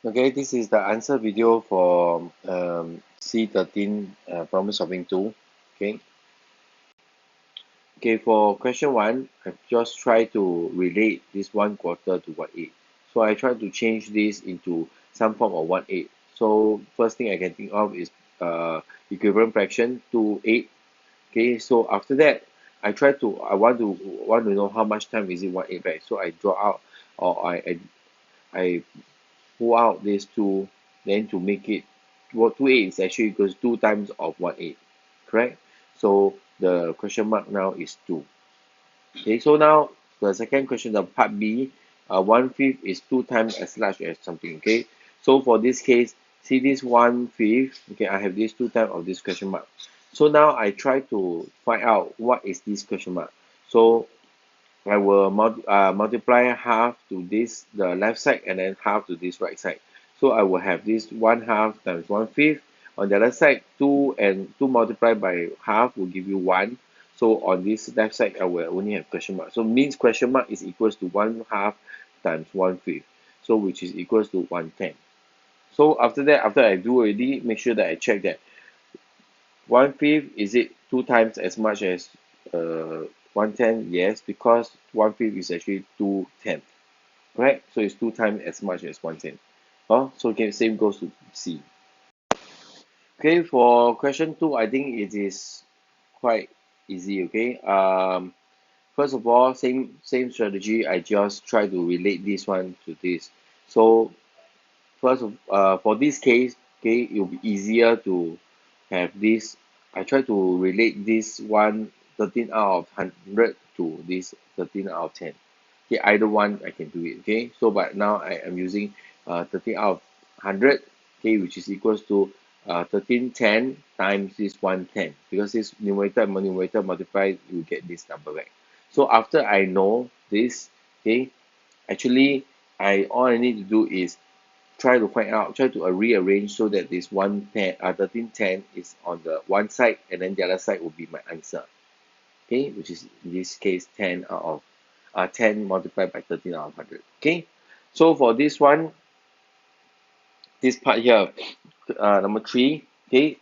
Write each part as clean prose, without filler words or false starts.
Okay, this is the answer video for C13 problem solving 2. Okay. Okay, for question 1, I've just tried to relate this 1/4 to 1/8. So I try to change this into some form of 1/8. So first thing I can think of is equivalent fraction 2/8. Okay, so after that I want to know how much time is it 1/8 back. So I draw out, or I pull out these two, then to make it, what 2/8 is actually equals 2 times of 1/8, correct? So the question mark now is 2. Okay, so now the second question, the part B, 1/5 is 2 times as large as something. Okay, so for this case, see this 1/5. Okay, I have this 2 times of this question mark. So now I try to find out what is this question mark. So I will multiply half to this the left side and then half to this right side. So I will have this 1/2 times 1/5. On the other side, 2 and 2 multiplied by half will give you 1. So on this left side, I will only have question mark. So means question mark is equals to 1/2 times 1/5. So which is equals to 1/10. So after that, after I do already, make sure that I check that 1/5, is it 2 times as much as 1/10? Yes, because 1/5 is actually 2/10, right? So it's 2 times as much as 1/10. Oh, so okay, same goes to C. Okay, for question 2, I think it is quite easy. Okay, first of all, same strategy. I just try to relate this one to this. So for this case, okay, it will be easier to have this. I try to relate this one 13 out of 100 to this 13 out of 10. Okay, either one I can do it. Okay, so but now I am using 13 out of 100, okay, which is equals to 1310 times this 110, because this numerator and numerator multiply, you get this number back. So after I know this, okay, actually all I need to do is try to rearrange so that this 1310 is on the one side, and then the other side will be my answer. Okay, which is in this case 10 out of 10 multiplied by 13 out of 100. Okay, so for this one, this part here, number 3. Okay,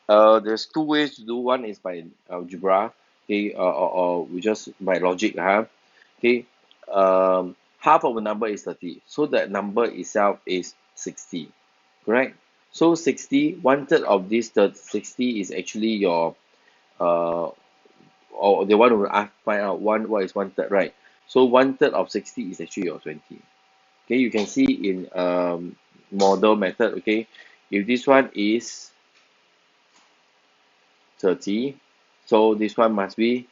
there's two ways to do. One is by algebra, okay, or we just by logic, okay. Half of a number is 30, so that number itself is 60, correct? So 60, 1/3 of this 60 is actually your uh or they want to find out what is 1/3, right? So 1/3 of 60 is actually your 20. Okay, you can see in model method. Okay, if this one is 30, so this one must be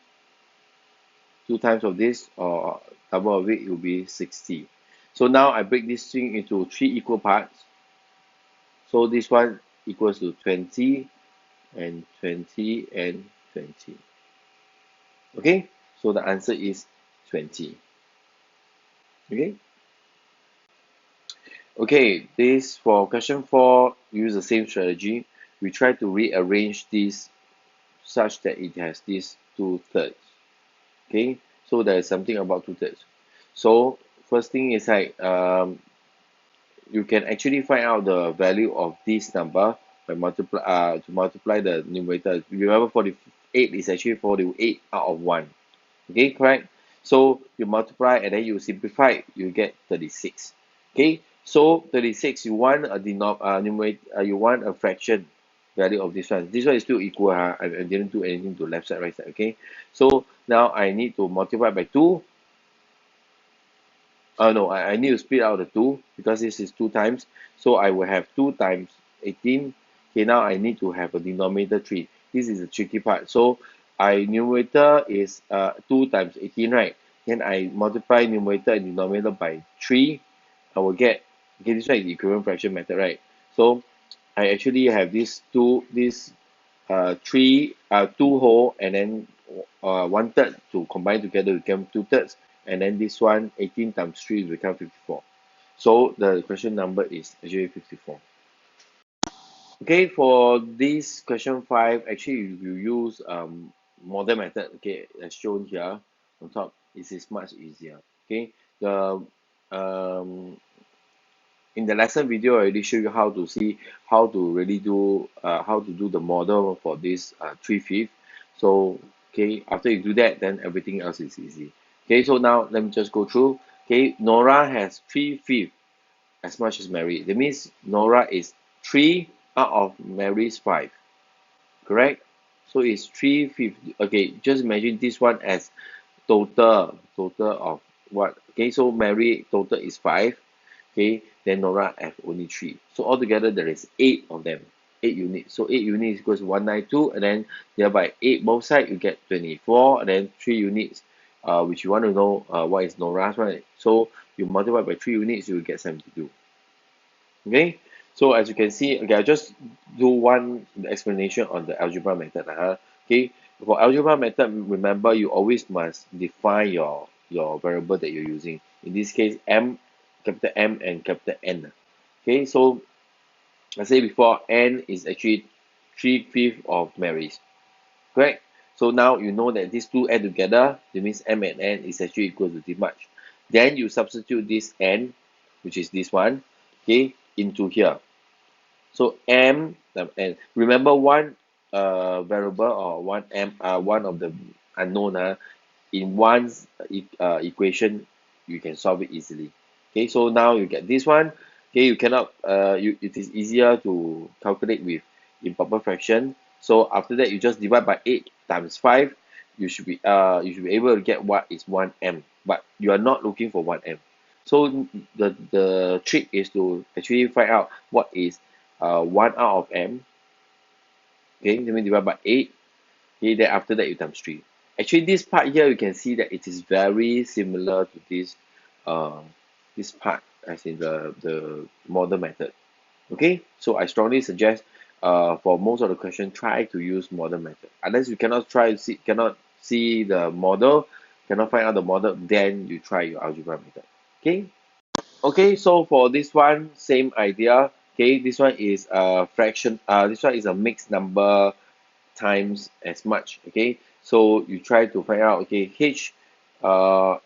2 times of this, or double of it will be 60. So now I break this thing into 3 equal parts. So this one equals to 20 and 20 and 20. Okay, so the answer is 20. Okay, okay, this for question 4, use the same strategy. We try to rearrange this such that it has these 2/3. Okay, so there is something about 2/3. So first thing is like you can actually find out the value of this number by multiply the numerator. Remember, 48 is actually 48 out of 1. Okay, correct? So you multiply and then you simplify, you get 36. Okay, so 36, you want a numerator, you want a fraction value of this one. This one is still equal. I didn't do anything to left side, right side. Okay, so now I need to multiply by 2. No, I need to split out the 2 because this is 2 times. So I will have 2 times 18. Okay, now I need to have a denominator 3. This is the tricky part. So I numerator is 2 times 18, right? Then I multiply numerator and denominator by 3. I will get, okay, this one is the equivalent fraction method, right? So I actually have this 2 whole, and then 1/3 to combine together become 2/3, and then this one 18 times 3 will become 54. So the question number is actually 54. Okay, for this question 5, actually you use model method. Okay, as shown here on top. This is much easier. Okay, the um in the lesson video, I already show you how to see how to really do how to do the model for this 3/5. So okay, after you do that, then everything else is easy. Okay, so now let me just go through. Okay, Nora has 3/5 as much as Mary. That means Nora is 3 out of Mary's 5. Correct? So it's 3/5. Okay, just imagine this one as total of what? Okay, so Mary total is 5. Okay, then Nora have only 3. So altogether there is 8 of them, 8 units. So 8 units equals 192, and then thereby 8 both sides you get 24, and then 3 units, which you want to know what is Nora's, right? So you multiply by 3 units, you will get 72. Okay, so as you can see, okay, I'll just do one explanation on the algebra method. Okay, for algebra method, remember you always must define your variable that you're using. In this case, capital M and capital N. Okay, so I say before, N is actually 3/5 of Mary's. Correct? So now you know that these two add together, that means M and N is actually equal to this much. Then you substitute this N, which is this one, okay, into here. So M and remember one variable or one of the unknown in one equation you can solve it easily. Okay, so now you get this one. Okay, you cannot it is easier to calculate with improper fraction. So after that you just divide by 8 times 5. You should be able to get what is 1m, but you are not looking for 1m. So the trick is to actually find out what is 1 out of m. Okay, let me divide by 8. Okay, then after that you times 3. Actually, this part here you can see that it is very similar to uh, this part as in the model method. Okay, so I strongly suggest for most of the question try to use model method. Unless you cannot see the model, cannot find out the model, then you try your algebra method. Okay. Okay, so for this one, same idea. Okay, this one is a fraction. This one is a mixed number times as much. Okay, so you try to find out. Okay, H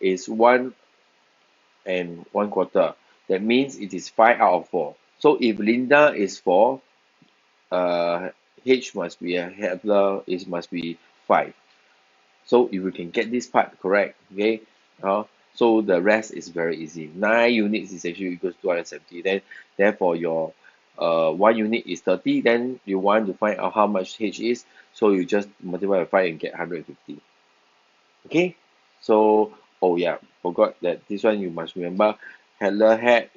is 1 1/4. That means it is 5 out of 4. So if Linda is 4, uh, H must be a Heather is must be 5. So if you can get this part correct, okay, so the rest is very easy. 9 units is actually equals to 270. Then therefore your 1 unit is 30. Then you want to find out how much H is, so you just multiply by 5 and get 150. Okay, so oh yeah, forgot that this one you must remember. Heather had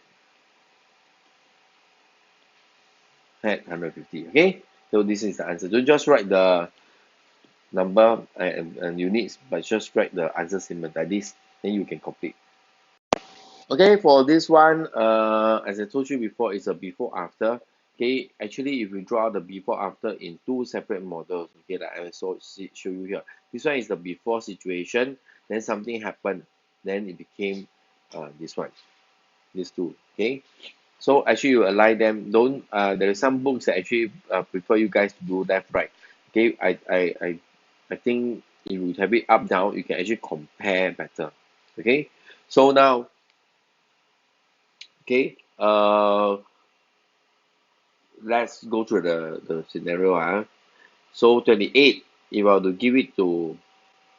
150. Okay, so this is the answer. Don't just write the number and units, but just write the answer statement like this, then you can complete. Okay, for this one, as I told you before, it's a before after. Okay, actually, if you draw the before after in two separate models, okay, like I show you here. This one is the before situation, then something happened, then it became this one, these two. Okay, so actually you align them. Don't there are some books that actually prefer you guys to do left right. Okay, I think if you have it up down, you can actually compare better. Okay, so now okay, let's go through the scenario. So 28, if I were to give it to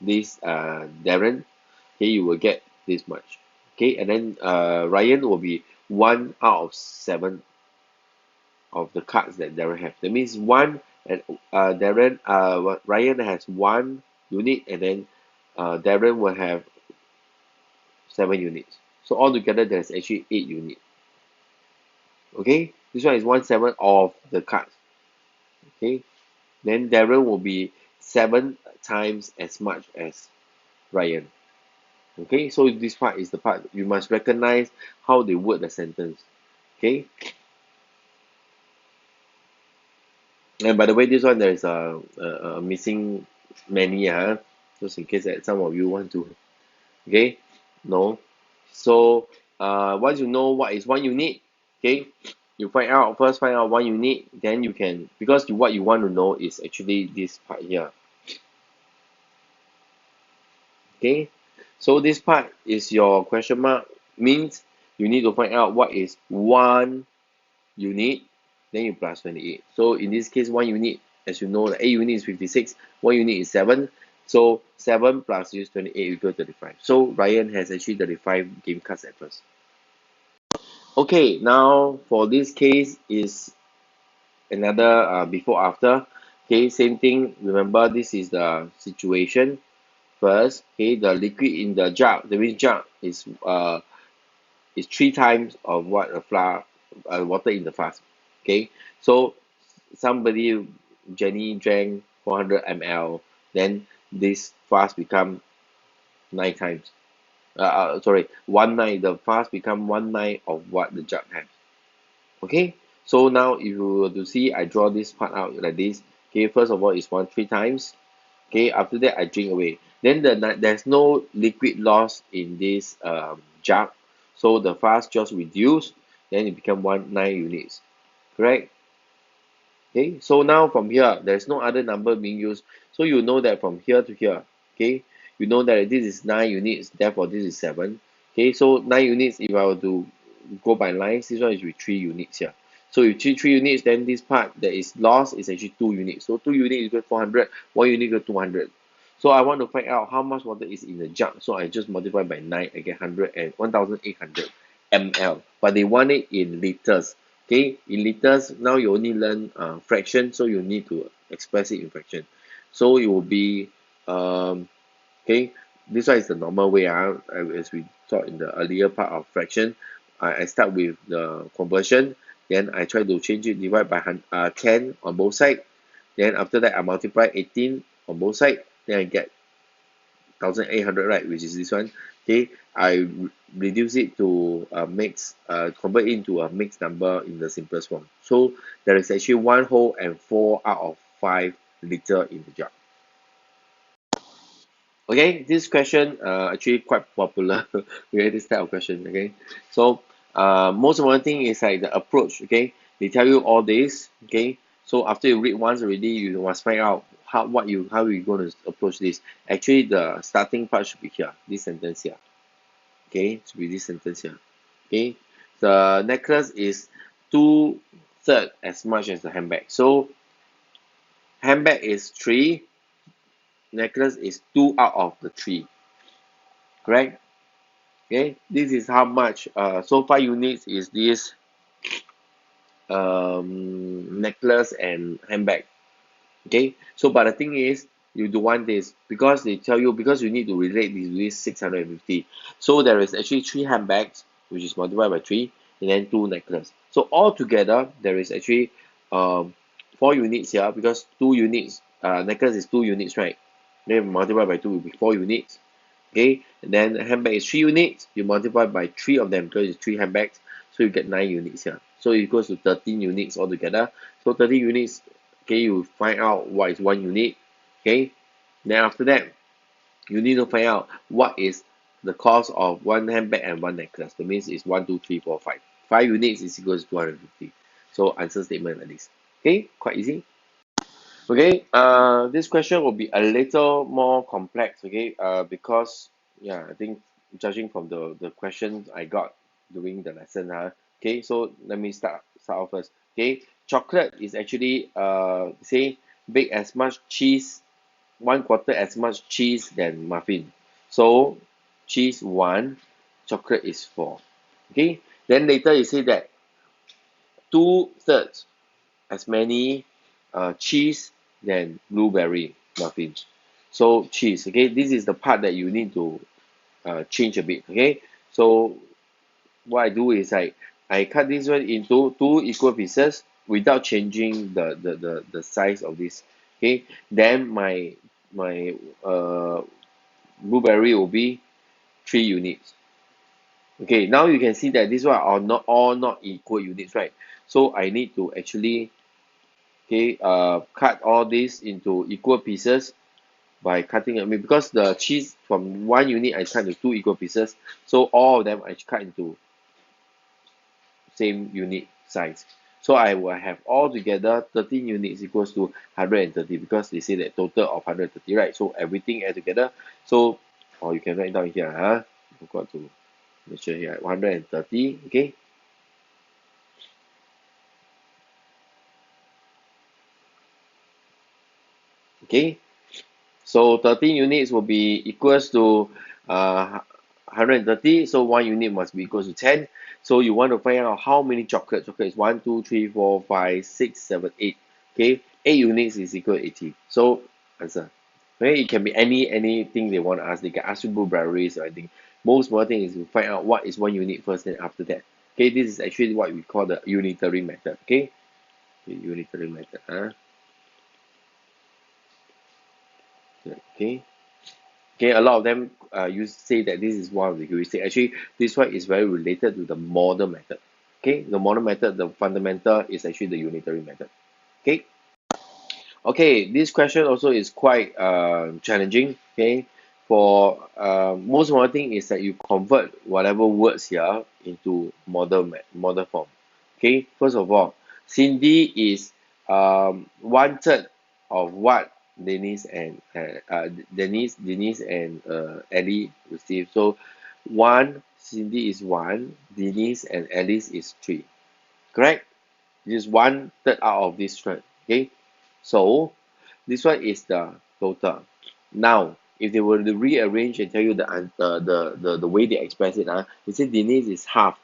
this Darren, okay, you will get this much. Okay, and then Ryan will be 1 out of 7 of the cards that Darren have. That means one and Ryan has 1 unit, and then Darren will have 7 units. So altogether there's actually 8 units. Okay, this one is 1/7 of the cards. Okay, then Darren will be 7 times as much as Ryan. Okay, so this part is the part you must recognize how they word the sentence. Okay, and by the way, this one there is a missing many, just in case that some of you want to. Okay, no. So once you know what is 1 unit, okay, you find out 1 unit, then you can, because what you want to know is actually this part here. Okay, so this part is your question mark, means you need to find out what is 1 unit, then you plus 28. So in this case, 1 unit, as you know, the A unit is 56, 1 unit is 7. So 7 plus use 28 equal 35. So Ryan has actually 35 game cards at first. Okay, now for this case is another before after. Okay, same thing. Remember, this is the situation first. Okay, the liquid in the jug, the means jug is 3 times of what a water in the flask. Okay, so somebody, Jenny, drank 400 ml, then this flask become 9 times. Sorry, 1/9. The flask become 1/9 of what the jug has. Okay, so now if you were to see, I draw this part out like this. Okay, first of all is 3 times. Okay, after that I drink away. Then there's no liquid loss in this jug, so the flask just reduce, then it become 9 units. Correct? Okay, so now from here there's no other number being used, so you know that from here to here, okay, you know that this is 9 units, therefore this is 7. Okay, so 9 units, if I were to go by lines, this one is with 3 units here. So if 3 units, then this part that is lost is actually 2 units. So 2 units equal 400, 1 unit equal 200. So I want to find out how much water is in the jug. So I just multiply by 9, I get 100 and 1800 ml. But they want it in liters. Okay, in liters, now you only learn fraction, so you need to express it in fraction. So it will be, okay, this one is the normal way, as we taught in the earlier part of fraction. I start with the conversion, then I try to change it, divide by 10 on both sides. Then after that, I multiply 18 on both sides, then I get 1800, right, which is this one. Okay, I reduce it to a mix, convert it into a mixed number in the simplest form. So there is actually 1 whole and 4 out of 5 liter in the jug. Okay, this question actually quite popular. We have this type of question. Okay, so most important thing is like the approach. Okay, they tell you all this. Okay, so after you read once already, you must find out how you going to approach this. Actually, the starting part should be here. This sentence here. Okay, should be this sentence here. Okay, the necklace is 2/3 as much as the handbag. So handbag is 3, necklace is 2 out of the 3. Correct? Okay, this is how much. So 5 units is this necklace and handbag. Okay, so but the thing is, you don't want this because they tell you, because you need to relate this with 650. So there is actually 3 handbags, which is multiplied by 3, and then 2 necklace. So altogether there is actually 4 units here, because 2 units, necklace is 2 units, right? Then multiply by 2 will be 4 units. Okay, and then handbag is 3 units, you multiply by 3 of them because it's 3 handbags, so you get 9 units here. So it equals to 13 units altogether. So 13 units, okay, you find out what is 1 unit. Okay, then after that, you need to find out what is the cost of 1 handbag and 1 necklace. That means it's 1, 2, 3, 4, 5. 5 units is equals to 250. So answer statement like this. Okay, quite easy. Okay, this question will be a little more complex, okay, because, yeah, I think judging from the questions I got during the lesson, okay, so let me start off first. Okay, chocolate is actually, say, bake as much cheese, 1/4 as much cheese than muffin. So, cheese 1, chocolate is 4. Okay, then later you say that 2/3 as many cheese than blueberry muffins. So cheese, okay, this is the part that you need to change a bit. Okay, so what I do is I cut this one into 2 equal pieces without changing the size of this. Okay, then my blueberry will be 3 units. Okay, now you can see that this one are not equal units, right? So I need to actually, okay, cut all this into equal pieces by cutting, I mean, because the cheese from 1 unit I cut into 2 equal pieces, so all of them I cut into same unit size. So I will have all together 13 units equals to 130, because they say that total of 130, right? So everything add together. So, or you can write down here, forgot to Make sure here 130. Okay. Okay. So 13 units will be equals to 130. So 1 unit must be equals to 10. So you want to find out how many chocolates. Chocolate is 1, 2, 3, 4, 5, 6, 7, 8. Okay, 8 units is equal to 80. So answer. Okay, it can be anything they want to ask. They can ask you blueberries or anything. Most important thing is to find out what is 1 unit first, then after that. Okay, this is actually what we call the unitary method. Okay, the unitary method. Okay. Okay, a lot of them you say that this is one of the heuristic. Actually, this one is very related to the model method. Okay, the model method, the fundamental is actually the unitary method. Okay, okay, this question also is quite challenging. Okay, for most important thing is that you convert whatever words here into model form. Okay, first of all, Cindy is 1/3 of what Denise and Ellie received. So one Cindy is 1, Denise and Alice is 3. Correct? This is 1/3 out of this strand. Okay, so this one is the total. Now, if they were to rearrange and tell you the way they express it, they say Denise is half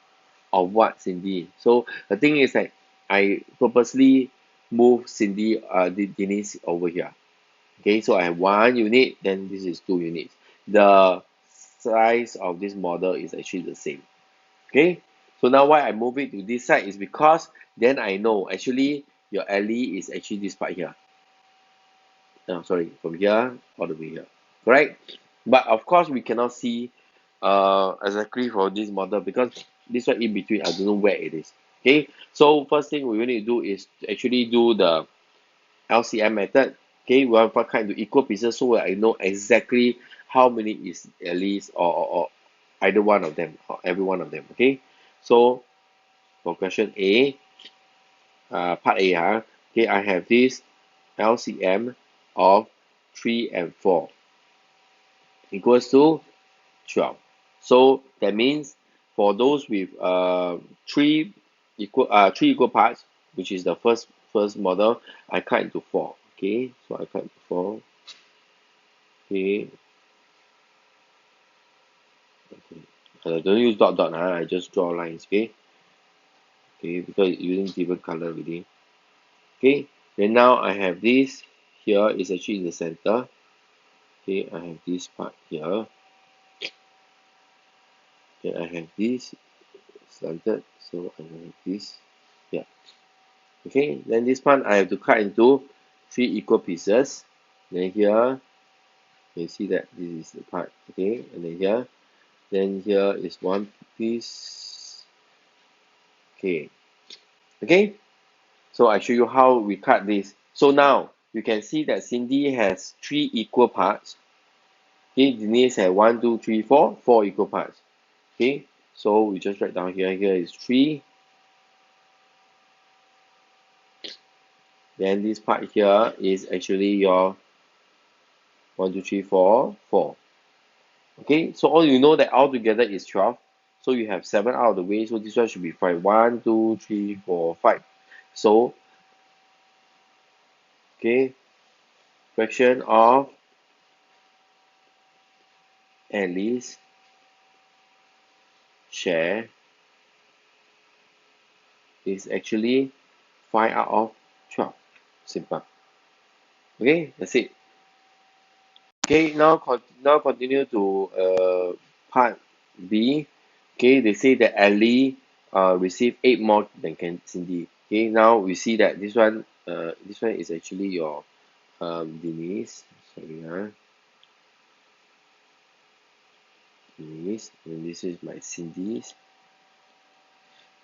of what Cindy. So the thing is that I purposely move Denise over here. Okay, so I have 1 unit, then this is 2 units. The size of this model is actually the same. Okay, so now why I move it to this side is because then I know actually your alley is actually this part here. No, sorry, from here all the way here. Correct? But of course we cannot see exactly for this model because this one in between I don't know where it is. Okay, so first thing we need to do is to actually do the LCM method. Okay, we want to cut into equal pieces so I know exactly how many is at least or either one of them or every one of them. Okay, so for question A, part A, okay, I have this LCM of 3 and 4 equals to 12. So that means for those with three equal parts, which is the first model, I cut into 4. Okay, so I cut into 4. Okay, okay. Don't use dot dot, I just draw lines. Okay, okay, because using different color already. Okay, then now I have this here is actually in the center. Okay, I have this part here. Then I have this slanted, so I have this here. Okay, then this part I have to cut into 3 equal pieces. Then here you see that this is the part. Okay, and then here is one piece. Okay, okay, so I show you how we cut this. So now you can see that Cindy has 3 equal parts. Okay, Denise has 1, 2, 3, 4, 4 equal parts. Okay, so we just write down here. Here is 3. Then this part here is actually your 1, 2, 3, 4, 4. Okay, so all you know that all together is 12. So you have 7 out of the way. So this one should be 5. 1, 2, 3, 4, 5. So, okay, fraction of Alice share is actually 5 out of 12. Simple. Okay, that's it. Okay, now continue to part B. Okay, they say that Ellie received 8 more than Cindy. Okay, now we see that this one is actually your Denise. Sorry, Denise, and this is my Cindy's.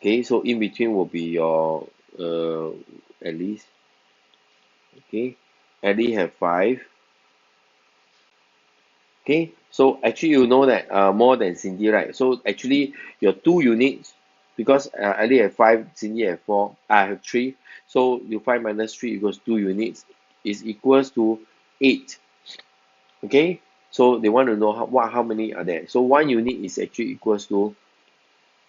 Okay, so in between will be your Alice. Okay, Ellie have 5. Okay, so actually you know that more than Cindy, right? So actually your 2 units, because I only have 5, Cindy have 4, I have 3. So you 5 minus 3 equals 2 units is equals to 8. Okay, so they want to know how many are there. So 1 unit is actually equals to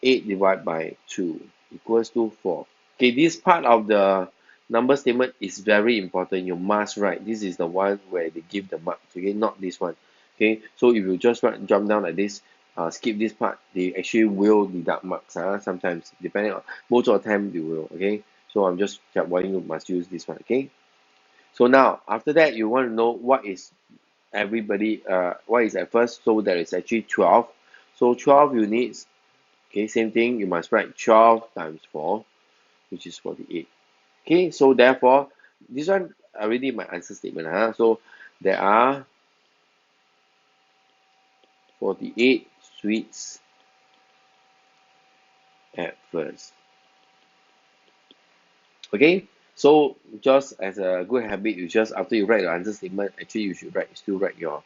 8 divided by 2 equals to 4. Okay, this part of the number statement is very important. You must write. This is the one where they give the marks, okay, not this one. Okay, so if you just write jump down like this, skip this part, they actually will deduct marks. Sometimes, depending on most of the time they will. Okay, so I'm just warning you must use this one. Okay, so now after that you want to know what is what is at first, so there is actually 12. So 12 units. Okay, same thing, you must write 12 times 4, which is 48. Okay, so therefore, this one already my answer statement. So there are 48 sweets at first. Okay, so just as a good habit, you just after you write your answer statement, actually you should still write your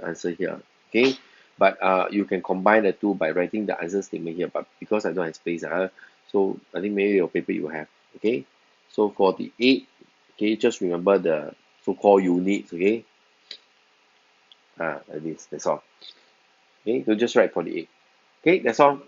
answer here. Okay, but you can combine the two by writing the answer statement here. But because I don't have space, so I think maybe your paper you have. Okay, so 48. Okay, just remember the so-called units. Okay, like this. That's all. Okay, so just write 48. Okay, that's all.